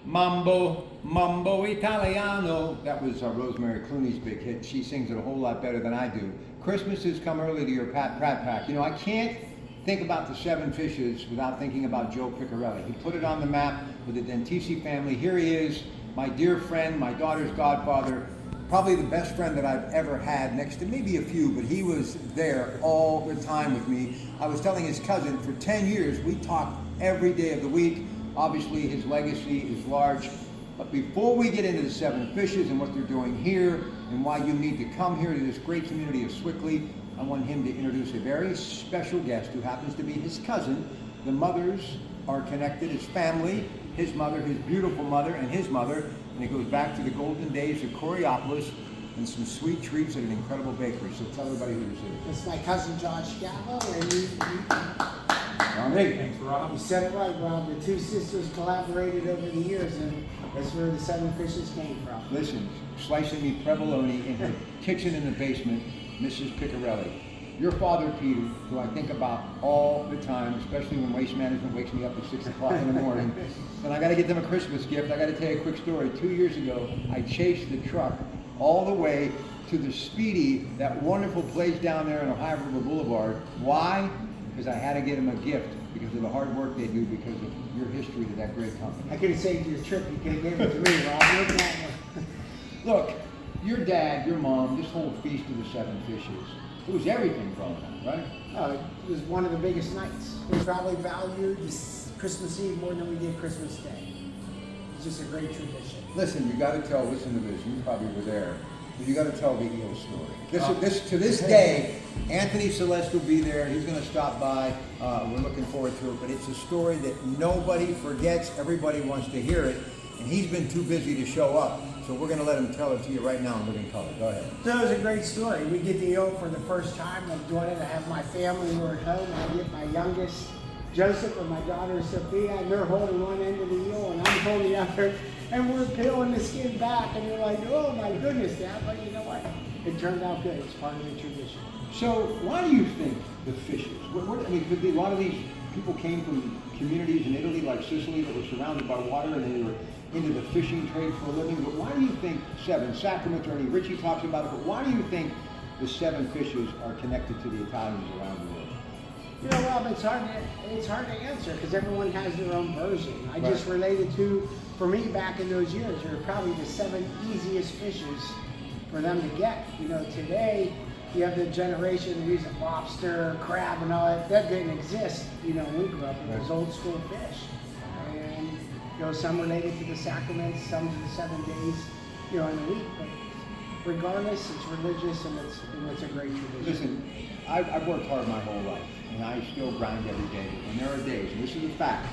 Mambo Italiano. That was Rosemary Clooney's big hit. She sings it a whole lot better than I do. Christmas has come early to your Pratte Pack. You know, I can't think about the Seven Fishes without thinking about Joe Piccarelli. He put it on the map with the Dentisi family. Here he is, my dear friend, my daughter's godfather, probably the best friend that I've ever had, next to maybe a few, but he was there all the time with me. I was telling his cousin, for 10 years, we talked every day of the week. Obviously, his legacy is large. But before we get into the Seven Fishes and what they're doing here and why you need to come here to this great community of Sewickley, I want him to introduce a very special guest who happens to be his cousin. The mothers are connected, his family, his mother, his beautiful mother, and his mother. And it goes back to the golden days of Coriopolis and some sweet treats at an incredible bakery. So tell everybody who this is. It's my cousin John Scavo, and you Thanks, Rob. You said it right, Rob. The two sisters collaborated over the years, and that's where the Seven Fishes came from. Listen, slicing me provolone in her kitchen in the basement, Mrs. Piccarelli. Your father, Peter, who I think about all the time, especially when Waste Management wakes me up at 6 o'clock in the morning, and I got to get them a Christmas gift. I got to tell you a quick story. 2 years ago, I chased the truck all the way to the Speedy, that wonderful place down there on Ohio River Boulevard. Why? Because I had to get him a gift because of the hard work they do, because of your history to that great company. I could have saved you the trip. You could have given it to me, Rob. Look at that one. Look, your dad, your mom, this whole Feast of the Seven Fishes, it was everything growing up, right? Oh, it was one of the biggest nights. We probably valued this Christmas Eve more than we did Christmas Day. It's just a great tradition. Listen, you got to tell, listen to this, you probably were there, but you got to tell the eel story. To this day, Anthony Celeste will be there. He's going to stop by. We're looking forward to it, but it's a story that nobody forgets. Everybody wants to hear it, and he's been too busy to show up. So we're going to let him tell it to you right now in living color. Go ahead. So it was a great story. We get the eel for the first time. I'm doing it. I have my family who are at home. I get my youngest, Joseph, and my daughter, Sophia, and they're holding one end of the eel, and I'm holding the other. And we're peeling the skin back, and you're like, oh my goodness, Dad. But you know what? It turned out good. It's part of the tradition. So why do you think the fishes? I mean, could be a lot of these people came from communities in Italy, like Sicily, that were surrounded by water, and they were into the fishing trade for a living. But why do you think Seven? Sacramento, Ernie Ritchie talks about it, but why do you think the Seven Fishes are connected to the Italians around the world? You know, Rob, it's hard to answer because everyone has their own version. I just related to, for me back in those years, they were probably the 7 easiest fishes for them to get. You know, today you have the generation that uses lobster, crab, and all that. That didn't exist. You know, when we grew up, it was old school fish. And you know, some related to the sacraments, some to the 7 days, you know, in the week. But regardless, it's religious and it's a great tradition. Listen, I've worked hard my whole life, and I still grind every day. But when there are days, and this is a fact,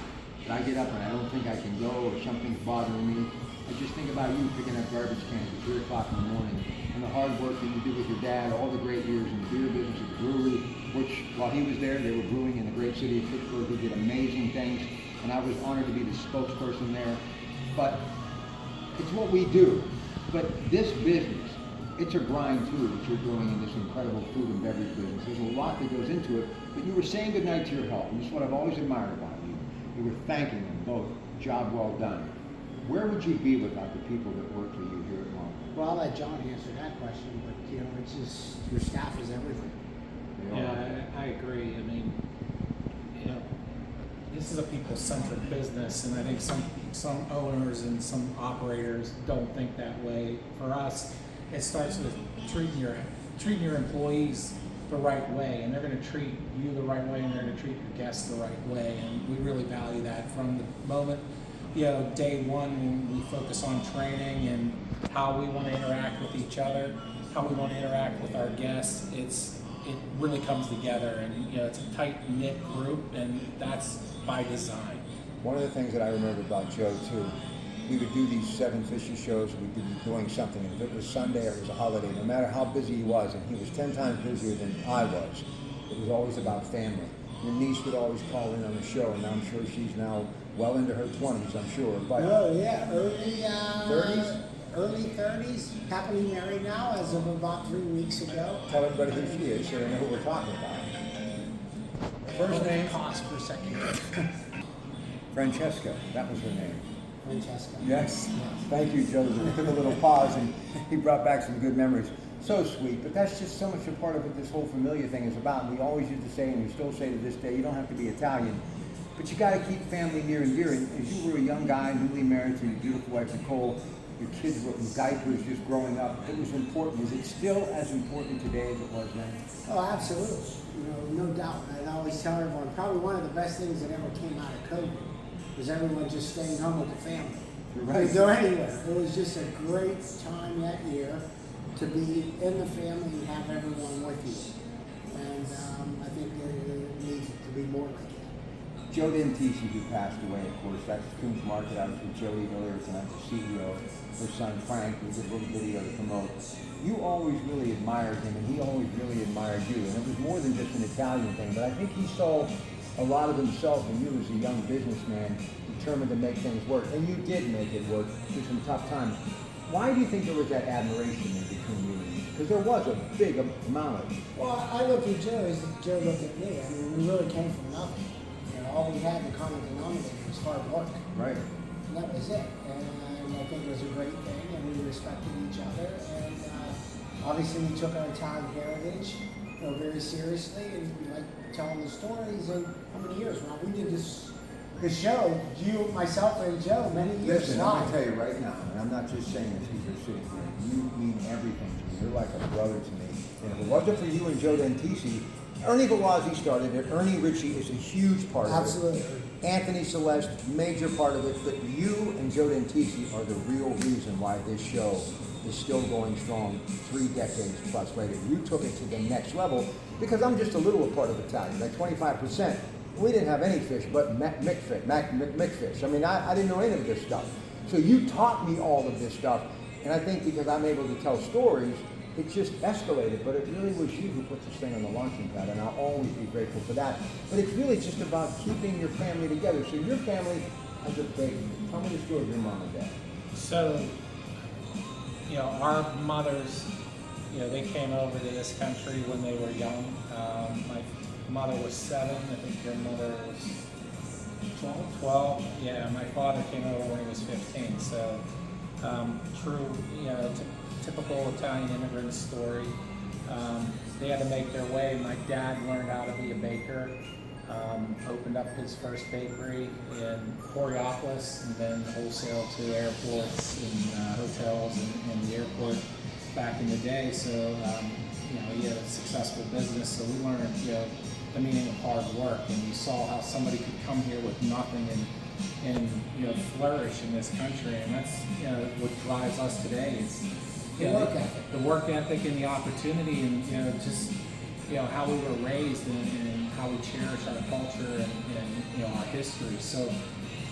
that I get up and I don't think I can go or something's bothering me, I just think about you picking up garbage cans at 3 o'clock in the morning, and the hard work that you did with your dad, all the great years in the beer business at the brewery, which while he was there, they were brewing in the great city of Pittsburgh, who did amazing things, and I was honored to be the spokesperson there. But it's what we do. But this business, it's a grind too that you're doing in this incredible food and beverage business. There's a lot that goes into it, but you were saying goodnight to your health, and this is what I've always admired about you. You were thanking them both. Job well done. Where would you be without the people that work for you here at Mambo? Well, I'll let John answer that question, but you know, it's just your staff is everything. Yeah, I agree. I mean, you know, this is a people-centric business, and I think some owners and some operators don't think that way. For us, it starts with treating your employees the right way, and they're going to treat you the right way, and they're going to treat your guests the right way, and we really value that from the moment, you know, day one, when we focus on training and how we want to interact with each other, how we want to interact with our guests. It really comes together, and you know, it's a tight-knit group, and that's by design. One of the things that I remember about Joe too, we would do these Seven Fishes shows, we'd be doing something, and if it was Sunday or it was a holiday, no matter how busy he was, and he was 10 times busier than I was, it was always about family. Your niece would always call in on the show, and I'm sure she's now well into her 20s, I'm sure. But oh yeah, early 30s? Early 30s, happily married now as of about 3 weeks ago. Tell everybody who she is so they know who we're talking about. First name? Pause for a second. Francesca, that was her name. Francesca. Yes. Thank you, Joe. We took a little pause and he brought back some good memories. So sweet, but that's just so much a part of what this whole familia thing is about. And we always used to say, and we still say to this day, you don't have to be Italian, but you got to keep family near and dear. And as you were a young guy, newly married to your beautiful wife, Nicole, your kids were in diapers just growing up. It was important. Is it still as important today as it was then? Oh, absolutely. No doubt. And I always tell everyone, probably one of the best things that ever came out of COVID was everyone just staying home with the family. You're right. Couldn't go anywhere. It was just a great time that year to be in the family and have everyone with you. And I think it needs to be more like that. Joe Dentisi, who passed away, of course, that's Coons Market. I was with Jody earlier tonight, the CEO. Her son Frank, we did a little video to promote. You always really admired him, and he always really admired you. And it was more than just an Italian thing, but I think he saw a lot of himself in you as a young businessman, determined to make things work. And you did make it work through some tough times. Why do you think there was that admiration in between you and me? Because there was a big amount of it. Well, I looked at Joe as Joe looked at me. I mean, we really came from nothing. All we had in the common denominator was hard work. Right. And that was it. And I think it was a great thing, and we respected each other. And obviously, we took our Italian heritage, very seriously, and we like telling the stories. And how many years? Well, we did this show, you, myself, and Joe, many years. Listen, I'm going to tell you right now, and I'm not just saying this because you're sitting here. You mean everything to me. You're like a brother to me. And if it wasn't for you and Joe Dentisi, Ernie Velazzi started it. Ernie Ritchie is a huge part of it. Absolutely. Anthony Celeste, major part of it. But you and Joe Dentisi are the real reason why this show is still going strong 3 decades plus later. You took it to the next level because I'm just a little a part of Italian, like 25%. We didn't have any fish but McFish. I mean, I didn't know any of this stuff. So you taught me all of this stuff. And I think because I'm able to tell stories, it just escalated, but it really was you who put this thing on the launching pad, and I'll always be grateful for that. But it's really just about keeping your family together. So your family has a baby. Tell me the story of your mom and dad. So, our mothers, they came over to this country when they were young. My mother was 7. I think your mother was 12. Yeah, my father came over when he was 15. So, true, typical Italian immigrant story. They had to make their way. My dad learned how to be a baker, opened up his first bakery in Coriopolis, and then wholesale to airports and hotels and the airport back in the day. So, he had a successful business. So we learned, the meaning of hard work, and you saw how somebody could come here with nothing and flourish in this country, and that's what drives us today. It's the work ethic and the opportunity, and just how we were raised and how we cherish our culture and our history. So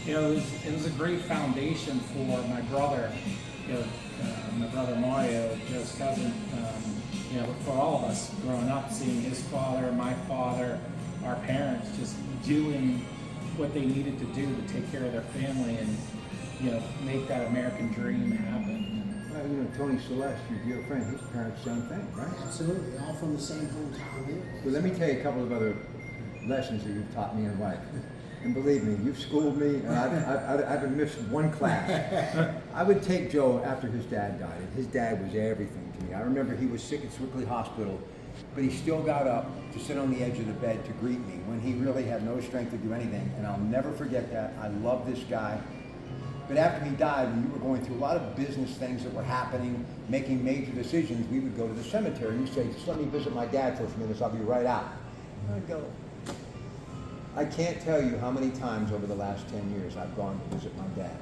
it was a great foundation for my brother, my brother Mario, Joe's cousin. For all of us growing up, seeing his father, my father, our parents just doing what they needed to do to take care of their family and make that American dream happen. Well, Tony Celeste, your dear friend, his parents, same thing, right? Absolutely, all from the same hometown here. Well, let me tell you a couple of other lessons that you've taught me in life. And believe me, you've schooled me, and I haven't missed one class. I would take Joe after his dad died, and his dad was everything to me. I remember he was sick at Sewickley Hospital, but he still got up to sit on the edge of the bed to greet me when he really had no strength to do anything. And I'll never forget that. I love this guy. But after he died, when you were going through a lot of business things that were happening, making major decisions, we would go to the cemetery. And you'd say, just let me visit my dad for a few minutes, I'll be right out. And I'd go. I can't tell you how many times over the last 10 years I've gone to visit my dad.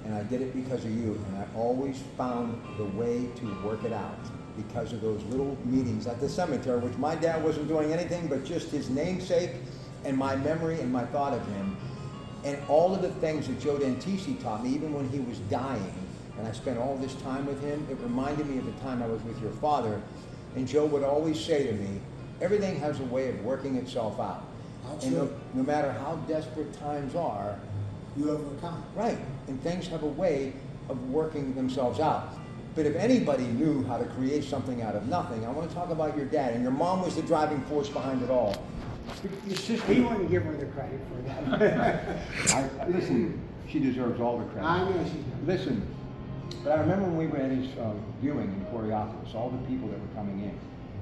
And I did it because of you, and I always found the way to work it out because of those little meetings at the cemetery, which my dad wasn't doing anything but just his namesake and my memory and my thought of him. And all of the things that Joe Dentisi taught me, even when he was dying, and I spent all this time with him, it reminded me of the time I was with your father. And Joe would always say to me, everything has a way of working itself out. And no matter how desperate times are, you overcome. Right, and things have a way of working themselves out. But if anybody knew how to create something out of nothing, I want to talk about your dad. And your mom was the driving force behind it all. Your sister, He wouldn't give her the credit for that. listen, She deserves all the credit. I know she does. Listen, but I remember when we were at his viewing in Coraopolis, all the people that were coming in.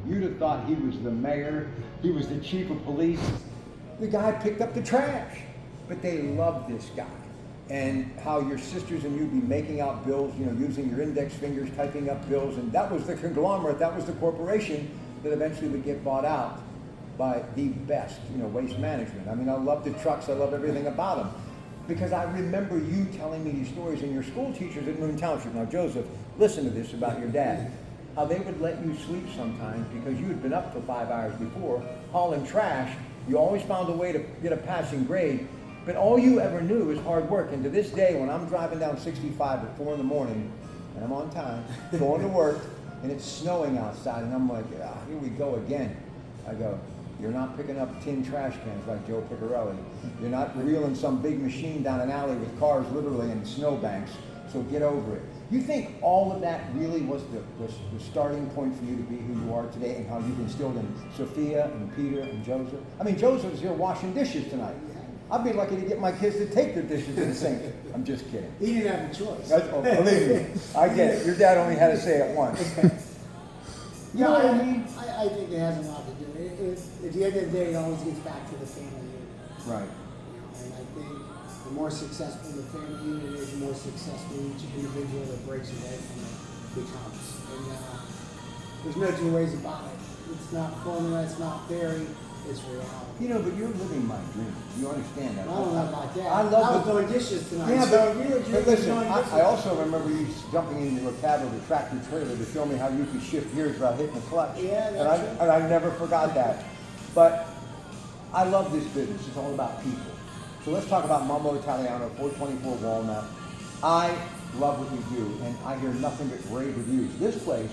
You'd have thought he was the mayor, he was the chief of police. The guy picked up the trash. But they loved this guy. And how your sisters and you'd be making out bills, you know, using your index fingers, typing up bills, and that was the conglomerate, that was the corporation that eventually would get bought out by the best, you know, Waste Management. I mean, I love the trucks, I love everything about them. Because I remember you telling me these stories and your school teachers at Moon Township. Now, Joseph, listen to this about your dad. How they would let you sleep sometimes because you had been up for 5 hours before, hauling trash. You always found a way to get a passing grade. But all you ever knew was hard work. And to this day, when I'm driving down 65 at 4 in the morning, and I'm on time, going to work, and it's snowing outside, and I'm like, ah, here we go again. I go, you're not picking up tin trash cans like Joe Piccarelli. You're not reeling some big machine down an alley with cars literally in snowbanks. So get over it. You think all of that really was the starting point for you to be who you are today, and how you've instilled in Sophia and Peter and Joseph? I mean, Joseph's here washing dishes tonight. I'd be lucky to get my kids to take their dishes to the sink. I'm just kidding. He didn't have a choice. Oh, believe me, I get it. Your dad only had to say it once. You know what I mean? I think it has a lot to do. At the end of the day, it always gets back to the family unit. Right. And I think the more successful the family unit is, the more successful each individual that breaks away from it becomes. And there's no two ways about it. It's not formula, it's not theory, it's reality. You know, but you're living my dream. You understand that? I don't know about that. I love I was the- doing dishes tonight. Yeah, so but, you're but listen, doing dishes. I also remember you jumping into a cab of a tractor trailer to show me how you could shift gears without hitting the clutch. Yeah, and that's true. I never forgot that. But I love this business. It's all about people. So let's talk about Mambo Italiano, 424 Walnut. I love what you do, and I hear nothing but rave reviews. This place,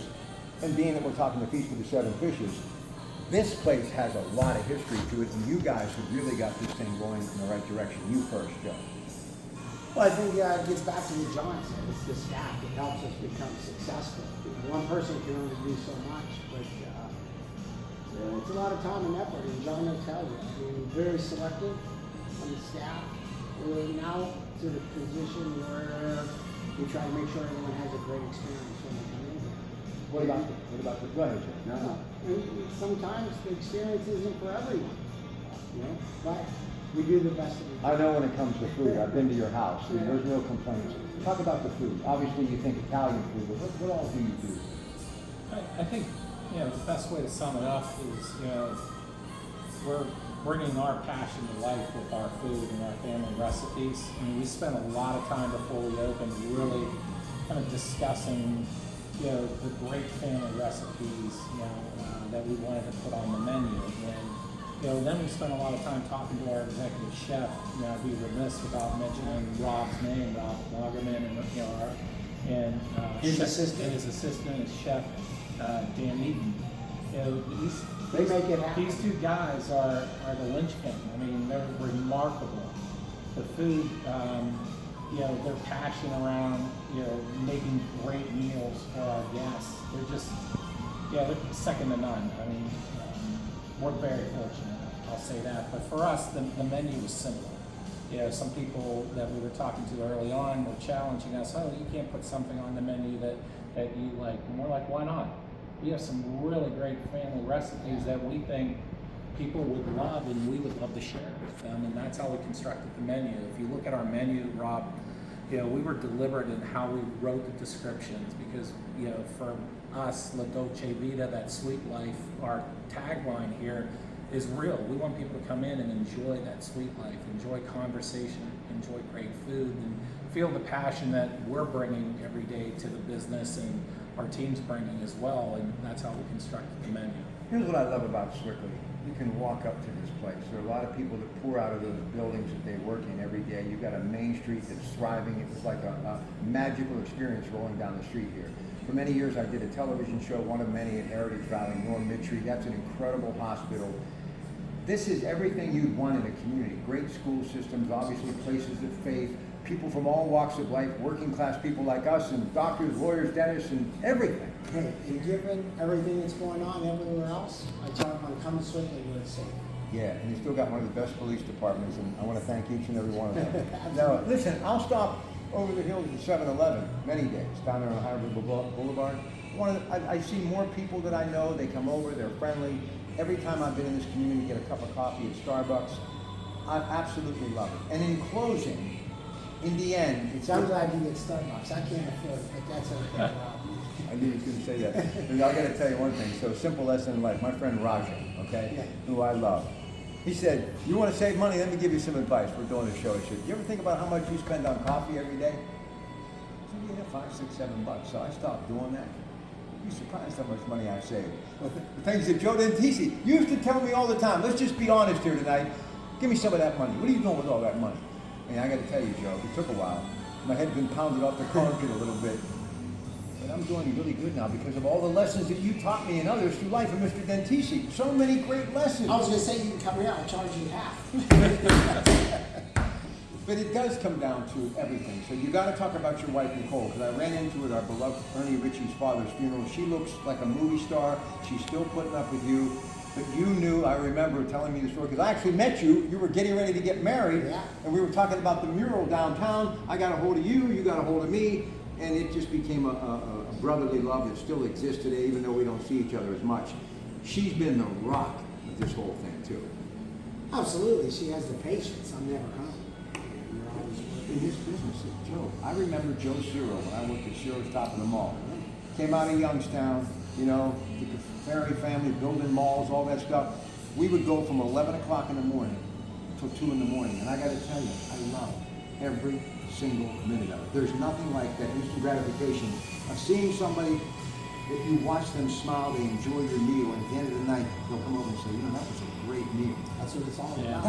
and being that we're talking the Feast of the Seven Fishes, this place has a lot of history to it, and you guys have really got this thing going in the right direction. You first, Joe. Well, I think it gets back to what John said. It's the staff that helps us become successful. One person can only do so much, but it's a lot of time and effort, and John will tell you. I mean, very selective on the staff. We're now to the position where we try to make sure everyone has a great experience when they come in here. What about the, go ahead, Joe. No. And sometimes the experience isn't for everyone, you know, but we do the best that we can. I know when it comes to food, I've been to your house, and there's no complaints. Talk about the food. Obviously, you think Italian food, but what all do you do? I think, you know, the best way to sum it up is, you know, we're bringing our passion to life with our food and our family recipes. I mean, we spent a lot of time before we opened really kind of discussing, you know, the great family recipes, you know, that we wanted to put on the menu. And, you know, then we spent a lot of time talking to our executive chef. You know, I'd be remiss without mentioning Rob's name, Rob Lagerman, and, you know, His assistant. and his assistant is Chef Dan Eaton. You know, They make it happen. these two guys are the linchpin. I mean, they're remarkable. The food, you know, their passion around, you know, making great meals for our guests. They're just, yeah, they're second to none. I mean, we're very fortunate, I'll say that. But for us, the menu was simple. You know, some people that we were talking to early on were challenging us, oh, you can't put something on the menu that you like. And we're like, why not? We have some really great family recipes that we think people would love and we would love to share with them, and that's how we constructed the menu. If you look at our menu, Rob, you know, we were deliberate in how we wrote the descriptions because, you know, for us, La Dolce Vita, that sweet life, our tagline here is real. We want people to come in and enjoy that sweet life, enjoy conversation, enjoy great food, and feel the passion that we're bringing every day to the business and our team's bringing as well, and that's how we constructed the menu. Here's what I love about Sewickley. You can walk up to this place. There are a lot of people that pour out of those buildings that they work in every day. You've got a main street that's thriving. It was like a magical experience rolling down the street here. For many years, I did a television show, one of many at Heritage Valley, Norm Midtree. That's an incredible hospital. This is everything you'd want in a community. Great school systems, obviously places of faith, people from all walks of life, working class people like us, and doctors, lawyers, dentists, and everything. Hey, and given everything that's going on everywhere else, I tell them, come to Sewickley where it's safe. Yeah, and you still got one of the best police departments, and I want to thank each and every one of them. Now, listen, I'll stop over the hill to 7-Eleven many days, down there on Highway Boulevard. I see more people that I know, they come over, they're friendly. Every time I've been in this community, get a cup of coffee at Starbucks. I absolutely love it. And in closing, in the end, it's... I'm glad you get Starbucks. I can't afford it, but that's okay. I knew he was going to say that. And I got to tell you one thing. So, simple lesson in life. My friend Roger, okay, Yeah. who I love, he said, "You want to save money? Let me give you some advice. We're doing a show." He said, "You ever think about how much you spend on coffee every day?" I said, "Yeah, $5, $6, $7." So I stopped doing that. You'd be surprised how much money I've saved. The things that Joe Dentisi used to tell me all the time. Let's just be honest here tonight. Give me some of that money. What are you doing with all that money? And I got to tell you, Joe, it took a while. My head's been pounded off the concrete a little bit. But I'm doing really good now because of all the lessons that you taught me and others through life, and Mr. Dentisi. So many great lessons. I was going to say you can come here, I'll charge you half. But it does come down to everything. So you got to talk about your wife, Nicole, because I ran into her at our beloved Ernie Ritchie's father's funeral. She looks like a movie star. She's still putting up with you. But you knew, I remember telling me the story, because I actually met you. You were getting ready to get married. Yeah. And we were talking about the mural downtown. I got a hold of you, you got a hold of me. And it just became a brotherly love that still exists today, even though we don't see each other as much. She's been the rock of this whole thing, too. Absolutely, she has the patience. I'm never home. You're always In working. this business, Joe, I remember Joe Ciro when I worked at Ciro's Top of the Mall. Came out of Youngstown, you know, the Ferry family, building malls, all that stuff. We would go from 11 o'clock in the morning till 2 in the morning. And I got to tell you, I love every single minute of it. There's nothing like that instant gratification of seeing somebody that you watch them smile, they enjoy your meal, and at the end of the night, they'll come over and say, you know, that was a great meal. That's what it's all Yeah. about.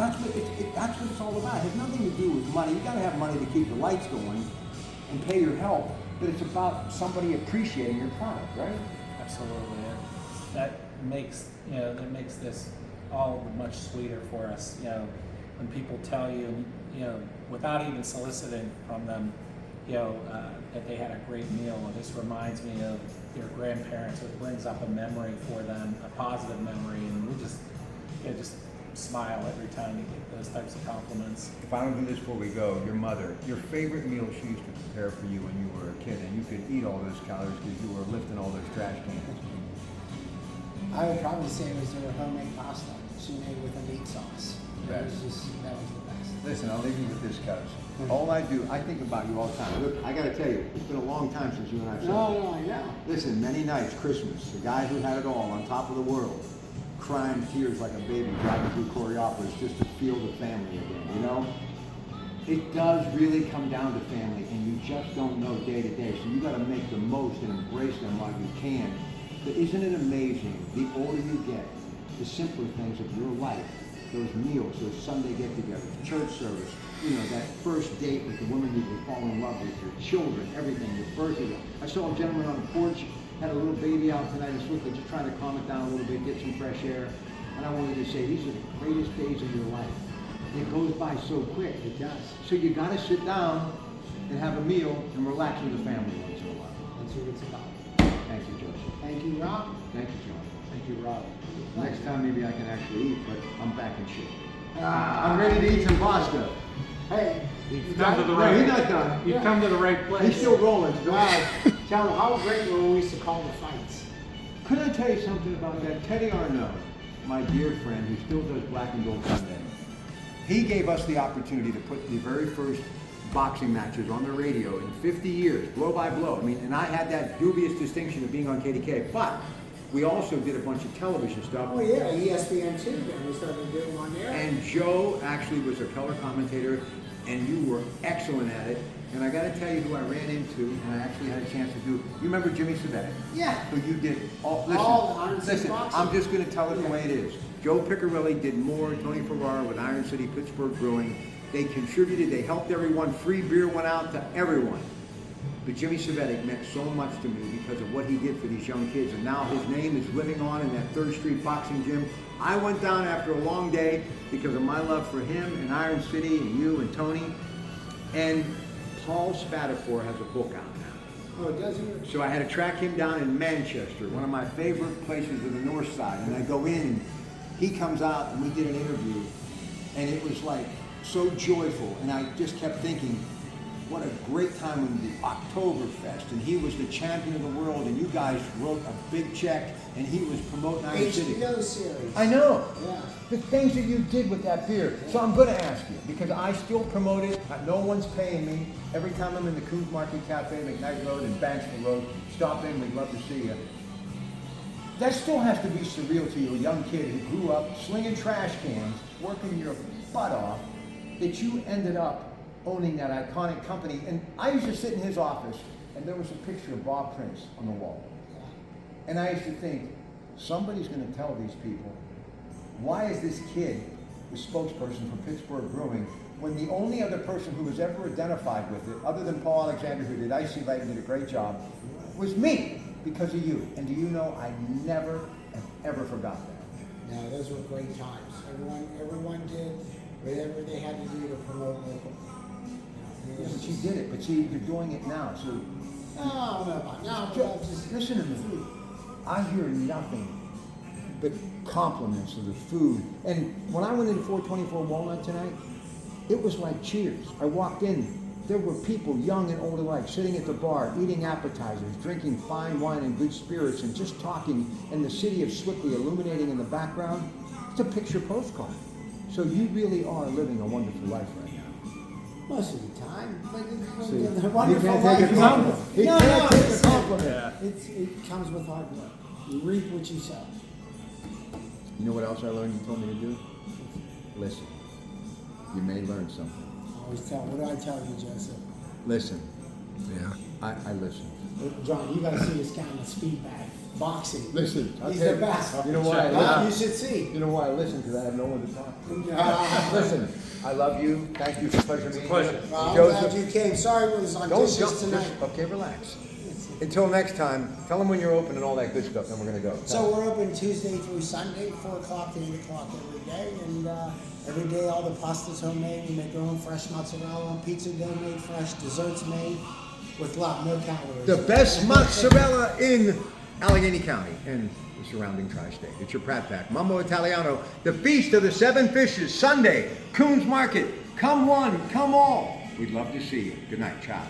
That's what it's all about. It has nothing to do with money. You got to have money to keep the lights going and pay your help, but it's about somebody appreciating your product, right? Absolutely. That makes this all much sweeter for us. You know, when people tell you, you know, without even soliciting from them, you know, that they had a great meal. This reminds me of their grandparents. It brings up a memory for them, a positive memory, and we just smile every time you get those types of compliments. If I don't do this before we go, your mother, your favorite meal she used to prepare for you when you were a kid, and you could eat all those calories because you were lifting all those trash cans. I would probably say it was their homemade pasta she made with a meat sauce. That was Best. the best. Listen, I'll leave you with this, cuz. All I do, I think about you all the time. Look, I got to tell you, it's been a long time since you and I've said. No, I know. Listen, many nights, Christmas, the guy who had it all, on top of the world, crying tears like a baby, driving through choreopolis just to feel the family again, you know? It does really come down to family, and you just don't know day to day, so you got to make the most and embrace them while you can. But isn't it amazing, the older you get, the simpler things of your life, those meals, those Sunday get-togethers, church service, you know, that first date with the woman you would fall in love with, your children, everything, your birthday. I saw a gentleman on the porch, had a little baby out tonight in Sewickley, just trying to calm it down a little bit, get some fresh air. And I wanted to say, these are the greatest days of your life. It goes by so quick. It does. So you got to sit down and have a meal and relax with the family once in a while. That's what it's about. Thank you, Joseph. Thank you, Rob. Thank you, John. Thank you, Rob. Next time maybe I can actually eat, but I'm back in shape. Ah, I'm ready to eat some pasta. Hey, You've you come to got the it? No, right. he's not done. You've come to the right place. He's still rolling. Tell them how great when we used to call the fights. Could I tell you something about that? Teddy Arnaud, my dear friend, who still does Black and Gold Sunday, he gave us the opportunity to put the very first boxing matches on the radio in 50 years, blow by blow. I mean, and I had that dubious distinction of being on KDK, but we also did a bunch of television stuff. Oh yeah, ESPN too. Then we started doing one there. And Joe actually was a color commentator, and you were excellent at it. And I got to tell you who I ran into, and I actually had a chance to do. You remember Jimmy Sewickley? Yeah. Who you did all. All the Iron City Listen. boxing. I'm just going to tell it the way it is. Joe Piccarelli did more. Tony Ferrara with Iron City Pittsburgh Brewing. They contributed. They helped everyone. Free beer went out to everyone. But Jimmy Sewickley meant so much to me because of what he did for these young kids. And now his name is living on in that 3rd Street boxing gym. I went down after a long day because of my love for him and Iron City and you and Tony. And Paul Spatafor has a book out now. Oh, does he? So I had to track him down in Manchester, one of my favorite places of the North Side. And I go in, and he comes out and we did an interview, and it was like so joyful, and I just kept thinking, what a great time when the Oktoberfest, and he was the champion of the world, and you guys wrote a big check, and he was promoting Iron City. HBO series. I know. Yeah. The things that you did with that beer. So I'm going to ask you, because I still promote it. No one's paying me. Every time I'm in the Coons Market Cafe, McKnight Road and Banksville Road, stop in. We'd love to see you. That still has to be surreal to you, a young kid who grew up slinging trash cans, working your butt off, that you ended up owning that iconic company. And I used to sit in his office, and there was a picture of Bob Prince on the wall. And I used to think, somebody's going to tell these people, why is this kid the spokesperson for Pittsburgh Brewing, when the only other person who was ever identified with it, other than Paul Alexander, who did Icy Light and did a great job, was me, because of you. And do you know, I never have ever forgot that. No, those were great times. Everyone did whatever they had to do to promote local. Yeah, but you did it, but see, you're doing it now, so... Just listen to me. I hear nothing but compliments of the food. And when I went into 424 Walnut tonight, it was like cheers. I walked in, there were people, young and old alike, sitting at the bar, eating appetizers, drinking fine wine and good spirits, and just talking, and the city of Sewickley illuminating in the background. It's a picture postcard. So you really are living a wonderful life right now. most of the time. But See, it's a he wonderful can't life. take a compliment. He can't take a listen. compliment. It comes with hard work. You reap what you sow. You know what else I learned you told me to do? Listen. You may learn something. I always tell. What do I tell you, Joseph? Listen. Yeah. I listen. John, you got to see this guy in the speed bag. Boxing. Listen. He's the best. You know why I You listen? should see. You know why I listen? Because I have no one to talk to. Ah. Listen, I love you. Thank you. It's a pleasure meeting you. pleasure. Well, I'm Joseph, glad you came. Sorry it was don't audacious jump. tonight. Okay, relax. Until next time, tell them when you're open and all that good stuff, then we're going to go. So we're open Tuesday through Sunday, 4 o'clock to 8 o'clock every day. And every day all the pasta's homemade. We make our own fresh mozzarella, pizza dough made fresh, desserts made with love, no calories. The best mozzarella in Allegheny County and the surrounding tri-state. It's your Pratte Pack. Mambo Italiano, the Feast of the Seven Fishes, Sunday, Coons Market. Come one, come all. We'd love to see you. Good night. Ciao.